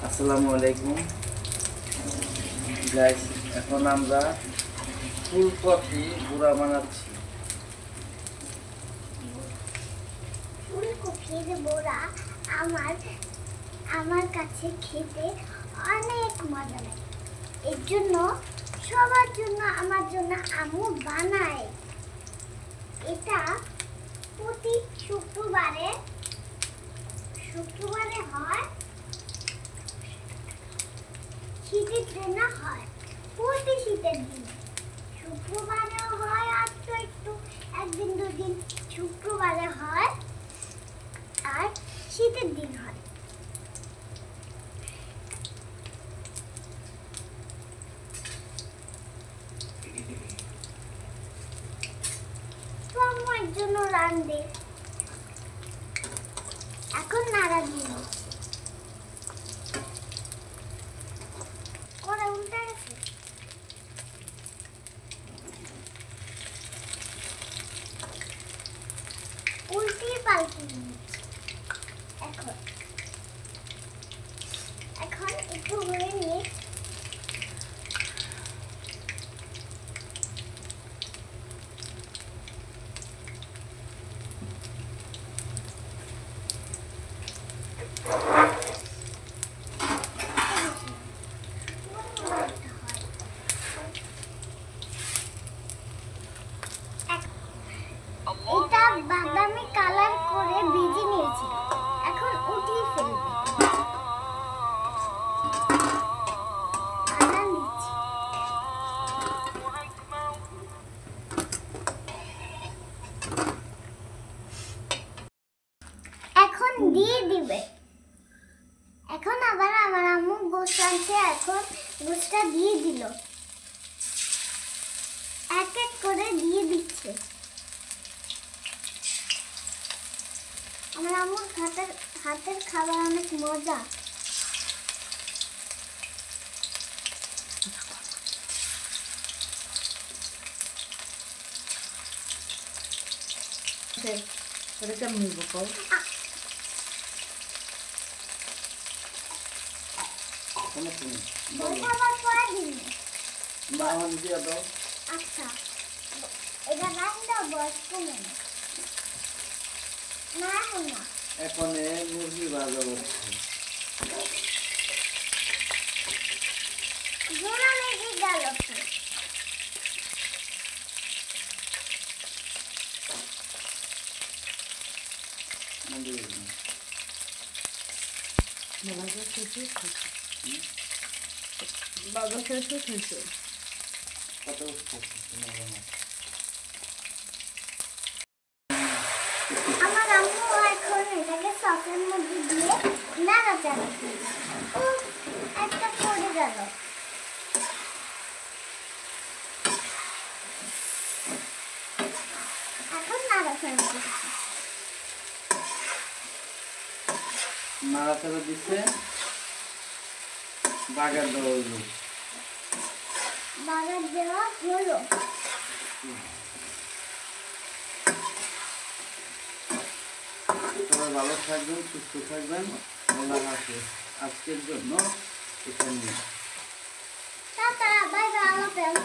আসসালামু আলাইকুম গাইস, এখন আমরা ফুলকপি গুঁড়া বানাচ্ছি। ফুলকপির বড়া আমার আমার কাছে খেতে অনেক মজা লাগে। এর জন্য সবার জন্য আমার জন্য আম্মু বানায়। এটা প্রতি শুক্রবারে হয়, শীতের দিনে হয়, প্রতি শীতের দিনে শুক্রবারেও হয়, আর তো একটু একদিন দুদিন শুক্রবারে হয় আর শীতের দিন হয়। তো আমার জন্য রান্ধে এখন নাড়া দিন করে উল্টে গেছে। উল্টি পাল্টি এখন এখন একটু হয়ে নিয়ে এটা বাদামি কালার করে ভেজে নিয়েছি, এখন উঠিয়ে ফেলবে। আদা নিচ্ছি, এখন দিয়ে দিবে। এখন আবার আমার আম্মু গোশত আনছে, এখন গোশতটা দিয়ে দিল, এক এক করে দিয়ে দিচ্ছে। আমার আম্মুর হাতের খাবার অনেক মজা। আচ্ছা, এটা রান্না বয়স কমে না, এখন না, এখন মুরগি ভাজা হচ্ছে। জোড়া লেগে গেল। আমার আম্মু এখন এটাকে সসের মধ্যে দিয়ে নাড়াচাড়া করছে। একটা পড়ে গেল। এখন নাড়াচাড়া করছে। নাড়াচাড়া দিচ্ছে, বাগার দেওয়া হলো। বাগার দেওয়া হলো। সবাই ভালো থাকবেন, সুস্থ থাকবেন। আল্লাহ হাফেজ। আজকের জন্য এখানে টাটা, বাই বাই, আল্লাহ হাফেজ।